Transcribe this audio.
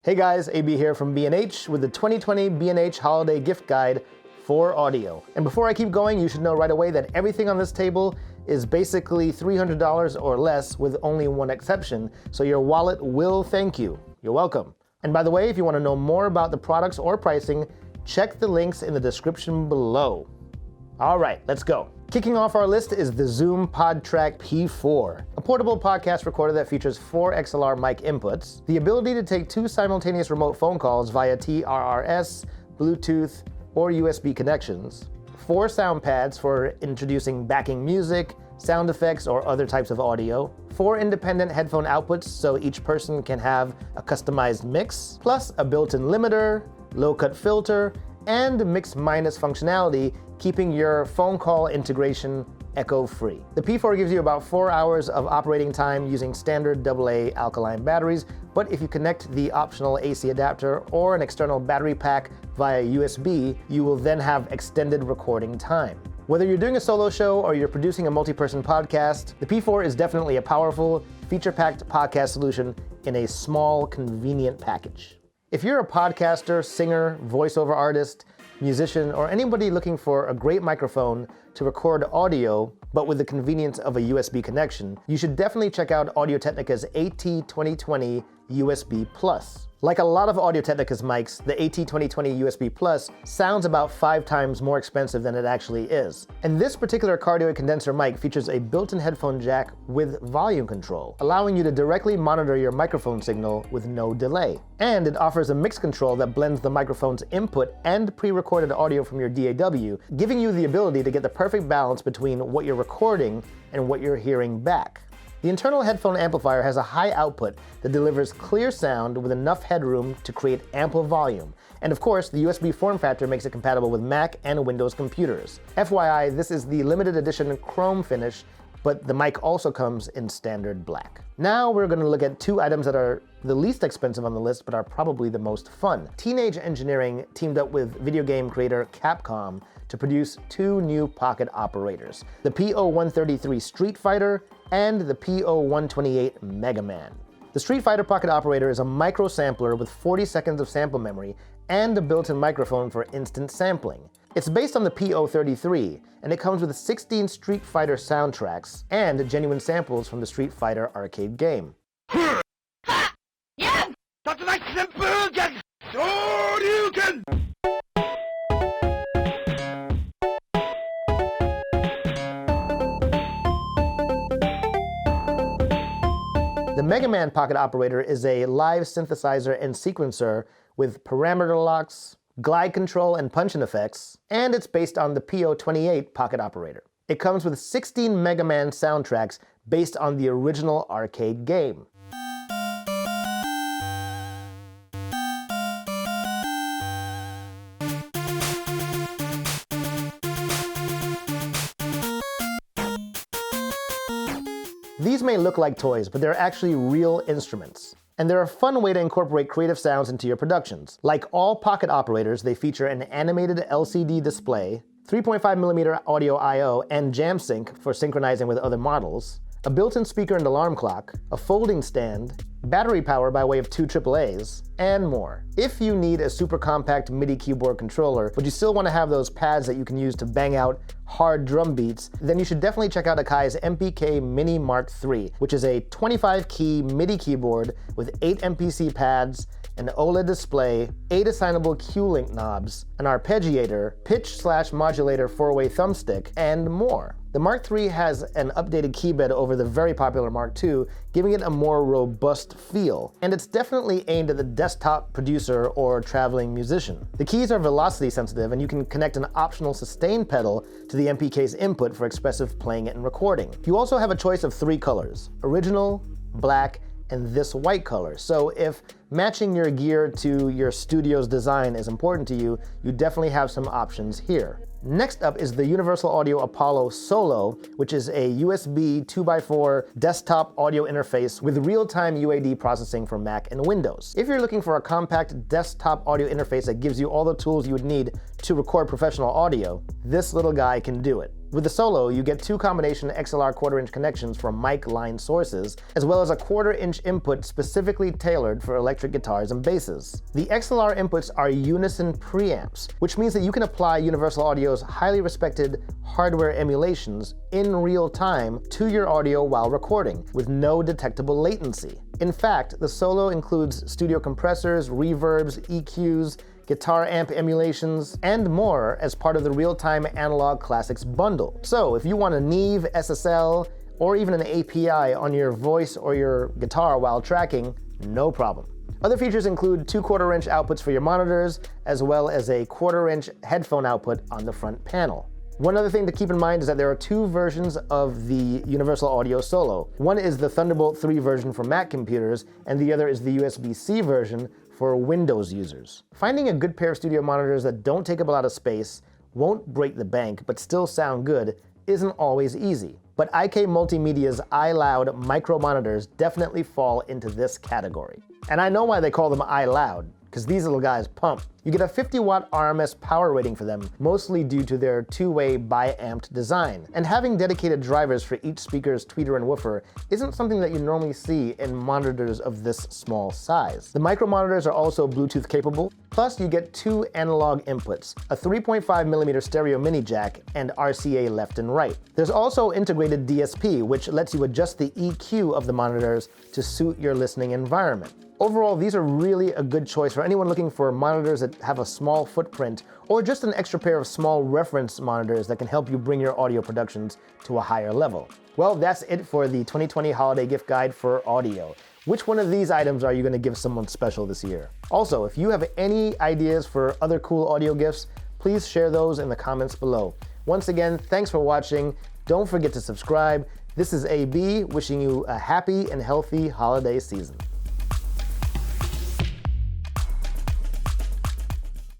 Hey guys, AB here from B&H with the 2020 B&H Holiday Gift Guide for audio. And before I keep going, you should know right away that everything on this table is basically $300 or less with only one exception, so your wallet will thank you. You're welcome. And by the way, if you want to know more about the products or pricing, check the links in the description below. All right, let's go. Kicking off our list is the Zoom PodTrack P4, a portable podcast recorder that features 4 XLR mic inputs, the ability to take 2 simultaneous remote phone calls via TRRS, Bluetooth, or USB connections, 4 sound pads for introducing backing music, sound effects, or other types of audio, 4 independent headphone outputs so each person can have a customized mix, plus a built-in limiter, low-cut filter, and mix minus functionality, keeping your phone call integration echo-free. The P4 gives you about 4 hours of operating time using standard AA alkaline batteries, but if you connect the optional AC adapter or an external battery pack via USB, you will then have extended recording time. Whether you're doing a solo show or you're producing a multi-person podcast, the P4 is definitely a powerful, feature-packed podcast solution in a small, convenient package. If you're a podcaster, singer, voiceover artist, musician, or anybody looking for a great microphone to record audio, but with the convenience of a USB connection, you should definitely check out Audio-Technica's At2020 USB Plus. Like a lot of Audio-Technica's mics, the At2020 USB Plus sounds about 5 times more expensive than it actually is. And this particular cardioid condenser mic features a built-in headphone jack with volume control, allowing you to directly monitor your microphone signal with no delay. And it offers a mix control that blends the microphone's input and pre-recorded audio from your DAW, giving you the ability to get the perfect balance between what you're recording and what you're hearing back. The internal headphone amplifier has a high output that delivers clear sound with enough headroom to create ample volume. And of course, the USB form factor makes it compatible with Mac and Windows computers. FYI, this is the limited edition chrome finish, but the mic also comes in standard black. Now we're going to look at 2 items that are the least expensive on the list, but are probably the most fun. Teenage Engineering teamed up with video game creator Capcom to produce 2 new pocket operators, the PO-133 Street Fighter and the PO-128 Mega Man. The Street Fighter pocket operator is a micro sampler with 40 seconds of sample memory and a built-in microphone for instant sampling. It's based on the PO-33, and it comes with 16 Street Fighter soundtracks and genuine samples from the Street Fighter arcade game. The Mega Man pocket operator is a live synthesizer and sequencer with parameter locks, glide control, and punch-in effects, and it's based on the PO-28 pocket operator. It comes with 16 Mega Man soundtracks based on the original arcade game. These may look like toys, but they're actually real instruments. And they're a fun way to incorporate creative sounds into your productions. Like all pocket operators, they feature an animated LCD display, 3.5mm audio I/O, and jam sync for synchronizing with other models, a built-in speaker and alarm clock, a folding stand, battery power by way of 2 AAAs, and more. If you need a super compact MIDI keyboard controller, but you still want to have those pads that you can use to bang out hard drum beats, then you should definitely check out Akai's MPK Mini Mark III, which is a 25-key MIDI keyboard with 8 MPC pads, an OLED display, 8 assignable Q-Link knobs, an arpeggiator, pitch/modulator 4-way thumbstick, and more. The Mark III has an updated keybed over the very popular Mark II, giving it a more robust feel, and it's definitely aimed at the desktop producer or traveling musician. The keys are velocity sensitive, and you can connect an optional sustain pedal to the MPK's input for expressive playing and recording. You also have a choice of 3 colors: original, black, and this white color. So if matching your gear to your studio's design is important to you, you definitely have some options here. Next up is the Universal Audio Apollo Solo, which is a USB 2x4 desktop audio interface with real-time UAD processing for Mac and Windows. If you're looking for a compact desktop audio interface that gives you all the tools you would need to record professional audio, this little guy can do it. With the Solo, you get 2 combination XLR 1/4-inch connections for mic line sources, as well as a 1/4-inch input specifically tailored for electric guitars and basses. The XLR inputs are unison preamps, which means that you can apply Universal Audio's highly respected hardware emulations in real time to your audio while recording, with no detectable latency. In fact, the Solo includes studio compressors, reverbs, EQs, guitar amp emulations, and more as part of the Real-Time Analog Classics bundle. So if you want a Neve, SSL, or even an API on your voice or your guitar while tracking, no problem. Other features include 2 1/4-inch outputs for your monitors, as well as a 1/4-inch headphone output on the front panel. One other thing to keep in mind is that there are 2 versions of the Universal Audio Solo. One is the Thunderbolt 3 version for Mac computers, and the other is the USB-C version for Windows users. Finding a good pair of studio monitors that don't take up a lot of space, won't break the bank, but still sound good isn't always easy. But IK Multimedia's iLoud micro monitors definitely fall into this category. And I know why they call them iLoud, because these little guys pump. You get a 50-watt RMS power rating for them, mostly due to their 2-way bi-amped design. And having dedicated drivers for each speaker's tweeter and woofer isn't something that you normally see in monitors of this small size. The micro monitors are also Bluetooth capable, plus you get 2 analog inputs, a 3.5mm stereo mini jack, and RCA left and right. There's also integrated DSP, which lets you adjust the EQ of the monitors to suit your listening environment. Overall, these are really a good choice for anyone looking for monitors that have a small footprint, or just an extra pair of small reference monitors that can help you bring your audio productions to a higher level. Well, that's it for the 2020 Holiday Gift Guide for audio. Which one of these items are you going to give someone special this year? Also, if you have any ideas for other cool audio gifts, please share those in the comments below. Once again, thanks for watching. Don't forget to subscribe. This is AB wishing you a happy and healthy holiday season.